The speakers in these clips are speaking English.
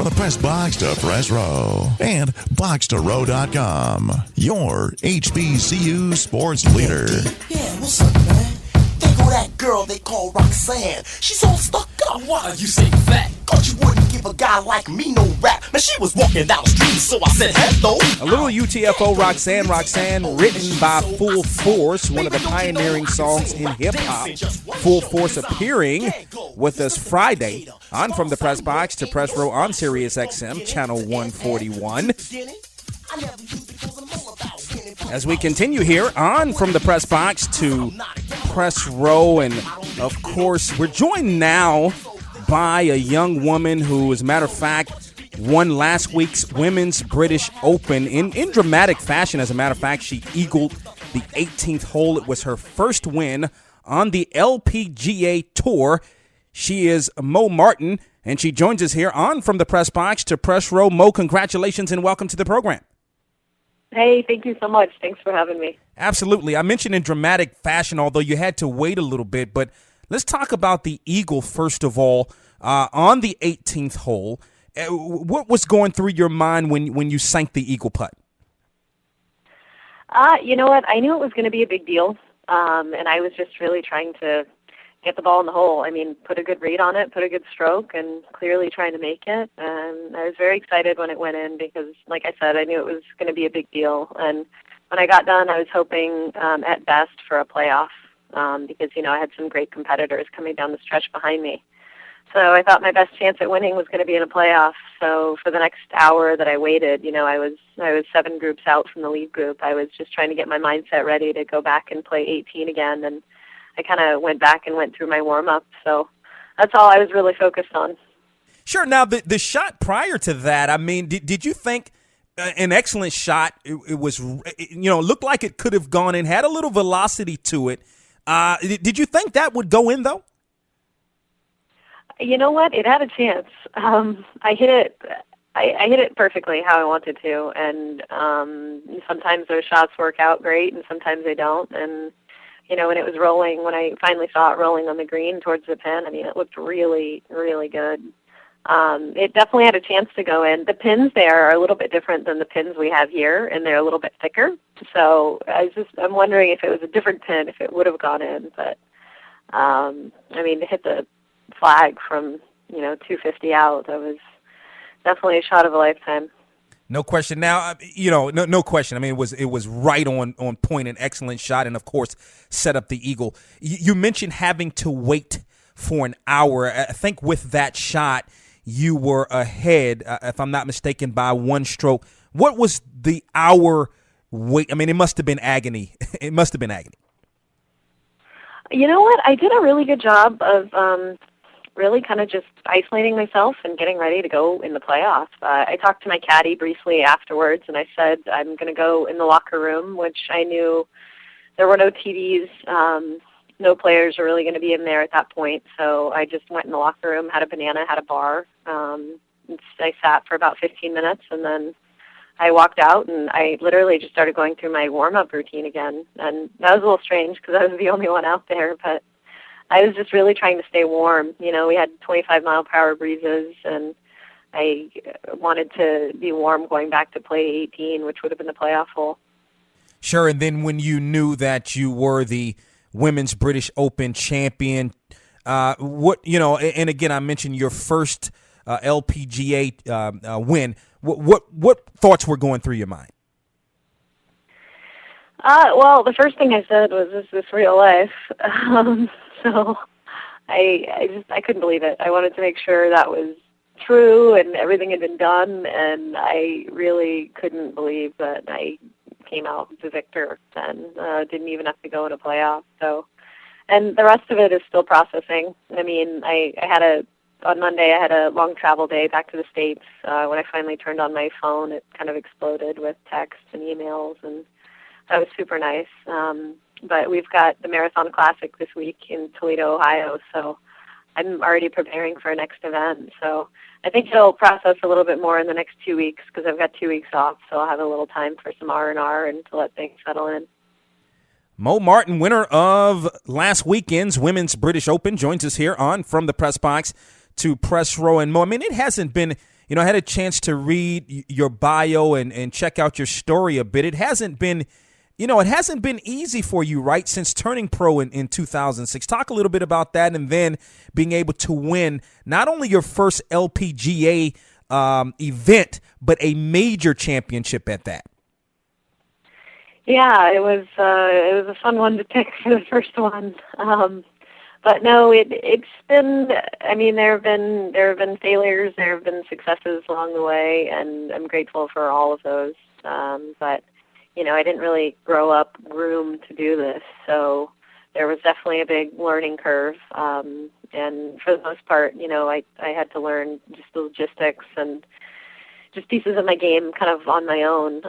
From the press box to press row and BOXTOROW.com, your HBCU sports leader. Yeah, what's up, man? There go that girl they call Roxanne. She's all stuck up. Why you say fat? Cause you wouldn't give a guy like me no rap. Man, she was walking down the street, so I said hello. A little UTFO Roxanne, written by Full Force, one of the pioneering songs in hip-hop. Full Force appearing with us Friday on From the Press Box to Press Row on Sirius XM, channel 141. As we continue here on From the Press Box to Press Row, and of course, we're joined now by a young woman who, as a matter of fact, won last week's Women's British Open in dramatic fashion. As a matter of fact, she eagled the 18th hole. It was her first win on the LPGA Tour. She is Mo Martin, and she joins us here on From the Press Box to Press Row. Mo, congratulations and welcome to the program. Hey, thank you so much. Thanks for having me. Absolutely. I mentioned in dramatic fashion, although you had to wait a little bit, but let's talk about the eagle first of all on the 18th hole. What was going through your mind when you sank the eagle putt? You know what? I knew it was going to be a big deal, and I was just really trying to get the ball in the hole. I mean, put a good read on it, put a good stroke, and clearly trying to make it. And I was very excited when it went in because, like I said, I knew it was going to be a big deal. And when I got done, I was hoping at best for a playoff because, you know, I had some great competitors coming down the stretch behind me. So I thought my best chance at winning was going to be in a playoff. So for the next hour that I waited, you know, I was 7 groups out from the lead group. I was just trying to get my mindset ready to go back and play 18 again, and I kind of went back and went through my warm-up. So that's all I was really focused on. Sure. Now, the shot prior to that, I mean, did you think an excellent shot? It was, you know, looked like it could have gone in, had a little velocity to it. Did you think that would go in, though? You know what? It had a chance. I hit it. I hit it perfectly how I wanted to, and sometimes those shots work out great, and sometimes they don't. And you know, when it was rolling, when I finally saw it rolling on the green towards the pin, I mean, it looked really, really good. It definitely had a chance to go in. The pins there are a little bit different than the pins we have here, and they're a little bit thicker. So I'm wondering if it was a different pin, if it would have gone in. But I mean, to hit the flag from 250 out, that was definitely a shot of a lifetime. No question. Now, no question. I mean, it was right on point, an excellent shot, and of course, set up the eagle. You mentioned having to wait for an hour. I think with that shot, you were ahead, if I'm not mistaken, by 1 stroke. What was the hour wait? I mean, it must have been agony. It must have been agony. You know what? I did a really good job of really kind of just isolating myself and getting ready to go in the playoffs. I talked to my caddy briefly afterwards, and I said I'm going to go in the locker room, which I knew there were no TVs. No players were really going to be in there at that point. So I just went in the locker room, had a banana, had a bar. I sat for about 15 minutes, and then I walked out, and I literally just started going through my warm-up routine again. And that was a little strange because I was the only one out there, but I was just really trying to stay warm. You know, we had 25-mile-per-hour breezes, and I wanted to be warm going back to play 18, which would have been the playoff hole. Sure, and then when you knew that you were the Women's British Open champion, and again, I mentioned your first LPGA win. What thoughts were going through your mind? Well, the first thing I said was, "Is this real life?" So I couldn't believe it. I wanted to make sure that was true and everything had been done, and I really couldn't believe that I came out the victor and didn't even have to go in a playoff. So, and the rest of it is still processing. I mean, on Monday I had a long travel day back to the States. When I finally turned on my phone, it kind of exploded with texts and emails, and that was super nice. But we've got the Marathon Classic this week in Toledo, Ohio, so I'm already preparing for our next event. So I think it'll process a little bit more in the next 2 weeks because I've got 2 weeks off, so I'll have a little time for some R&R and to let things settle in. Mo Martin, winner of last weekend's Women's British Open, joins us here on From the Press Box to Press Row and Mo. I mean, it hasn't been, I had a chance to read your bio and check out your story a bit. It hasn't been, it hasn't been easy for you, right, since turning pro in 2006. Talk a little bit about that, and then being able to win not only your first LPGA event, but a major championship at that. Yeah, it was a fun one to pick for the first one. But no, it's been. I mean, there have been failures, there have been successes along the way, and I'm grateful for all of those. But I didn't really grow up groomed to do this, so there was definitely a big learning curve. And for the most part, I had to learn just the logistics and just pieces of my game kind of on my own.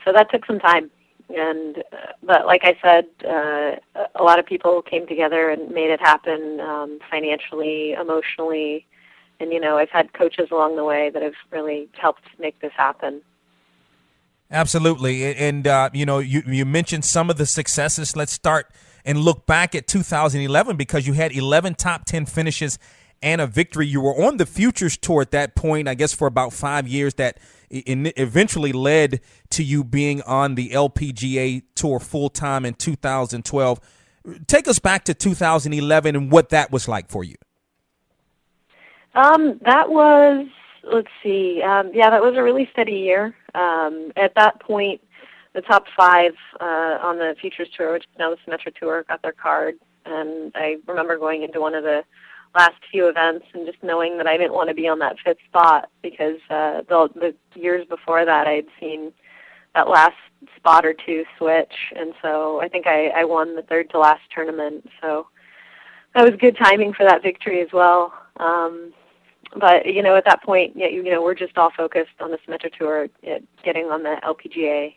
So that took some time. But like I said, a lot of people came together and made it happen, financially, emotionally, and I've had coaches along the way that have really helped make this happen. Absolutely, and you mentioned some of the successes. Let's start and look back at 2011 because you had 11 top 10 finishes and a victory. You were on the Futures Tour at that point, I guess, for about 5 years. That eventually led to you being on the LPGA Tour full-time in 2012. Take us back to 2011 and what that was like for you. That was, let's see, that was a really steady year. At that point, the top 5 on the Futures Tour, which is now the Symetra Tour, got their card. And I remember going into one of the last few events and just knowing that I didn't want to be on that 5th spot because the years before that I had seen that last spot or two switch, and so I think I won the 3rd to last tournament, so that was good timing for that victory as well. But at that point, we're just all focused on the Symetra Tour, getting on the LPGA,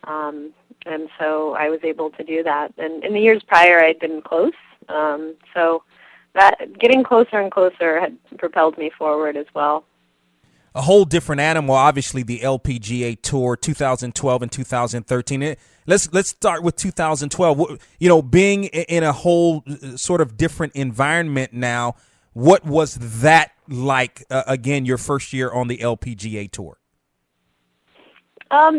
and so I was able to do that. And in the years prior, I'd been close, so that getting closer and closer had propelled me forward as well. A whole different animal, obviously, the LPGA Tour, 2012 and 2013. Let's start with 2012. Being in a whole sort of different environment now, what was that like, again, your first year on the LPGA Tour? A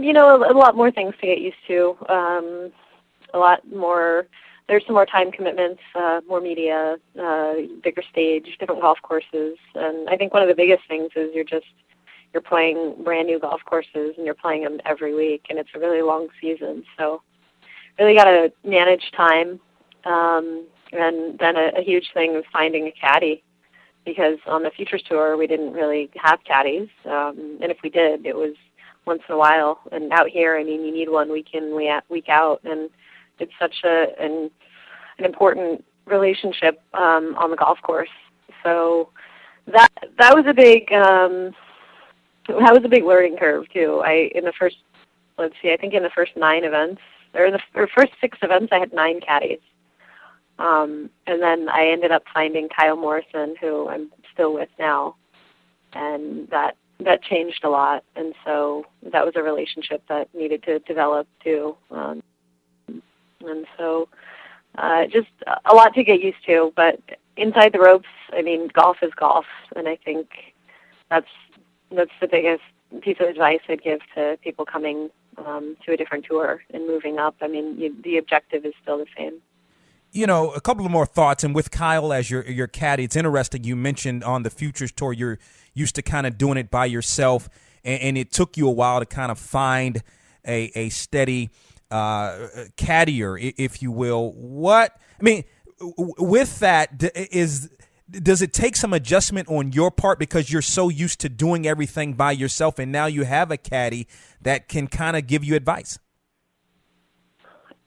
lot more things to get used to, a lot more. There's some more time commitments, more media, bigger stage, different golf courses. And I think one of the biggest things is you're playing brand new golf courses and you're playing them every week, and it's a really long season. So really got to manage time. And then a huge thing was finding a caddy, because on the Futures Tour we didn't really have caddies. And if we did, it was once in a while. And out here, I mean, you need one week in, week out. And it's such an important relationship on the golf course. So that was a big learning curve too. I think in the first 9 events, or in the first 6 events, I had 9 caddies. And then I ended up finding Kyle Morrison, who I'm still with now, and that changed a lot. And so that was a relationship that needed to develop too. And so just a lot to get used to. But inside the ropes, I mean, golf is golf, and I think that's the biggest piece of advice I'd give to people coming to a different tour and moving up. I mean, the objective is still the same. A couple of more thoughts, and with Kyle as your caddy, it's interesting. You mentioned on the Futures Tour you're used to kind of doing it by yourself, and it took you a while to kind of find a steady caddier, if you will. With that, does it take some adjustment on your part because you're so used to doing everything by yourself, and now you have a caddy that can kind of give you advice?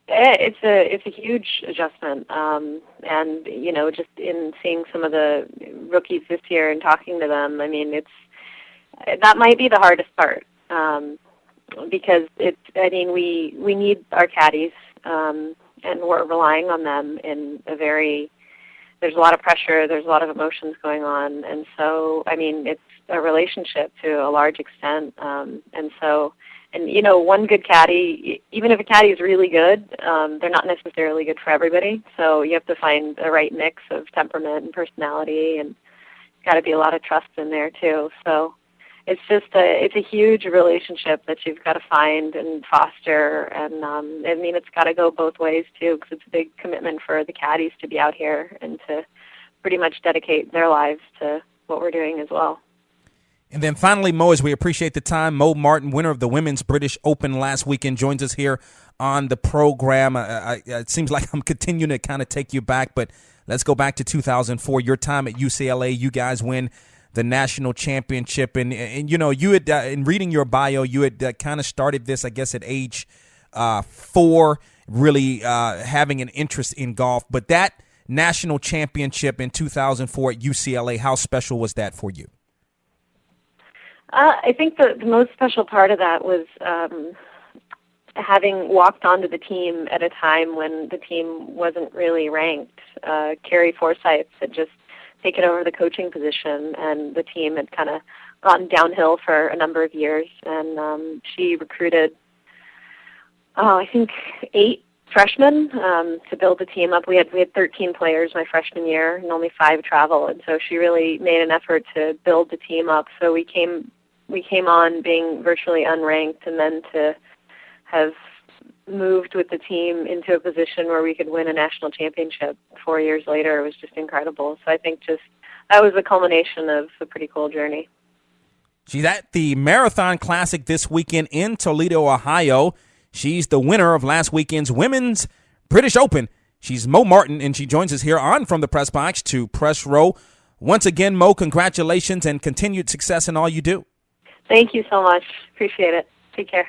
It's a huge adjustment, and just in seeing some of the rookies this year and talking to them, I mean, that might be the hardest part, because we need our caddies, and we're relying on them in there's a lot of pressure, there's a lot of emotions going on, and so I mean, it's a relationship to a large extent, and one good caddy, even if a caddy is really good, they're not necessarily good for everybody. So you have to find the right mix of temperament and personality, and got to be a lot of trust in there too. So it's just it's a huge relationship that you've got to find and foster, and I mean, it's got to go both ways too, because it's a big commitment for the caddies to be out here and to pretty much dedicate their lives to what we're doing as well. And then finally, Mo, as we appreciate the time, Mo Martin, winner of the Women's British Open last weekend, joins us here on the program. It seems like I'm continuing to kind of take you back, but let's go back to 2004, your time at UCLA. You guys win the national championship. And you know, you had, in reading your bio, you had kind of started this, I guess, at age 4, really having an interest in golf. But that national championship in 2004 at UCLA, how special was that for you? I think the most special part of that was having walked onto the team at a time when the team wasn't really ranked. Carrie Forsyth had just taken over the coaching position, and the team had kind of gotten downhill for a number of years. And she recruited, I think, 8 freshmen to build the team up. We had 13 players my freshman year, and only 5 travel. And so she really made an effort to build the team up. So we came on being virtually unranked, and then to have moved with the team into a position where we could win a national championship 4 years later was just incredible. So I think just that was the culmination of a pretty cool journey. She's at the Marathon Classic this weekend in Toledo, Ohio. She's the winner of last weekend's Women's British Open. She's Mo Martin, and she joins us here on From the Press Box to Press Row. Once again, Mo, congratulations and continued success in all you do. Thank you so much. Appreciate it. Take care.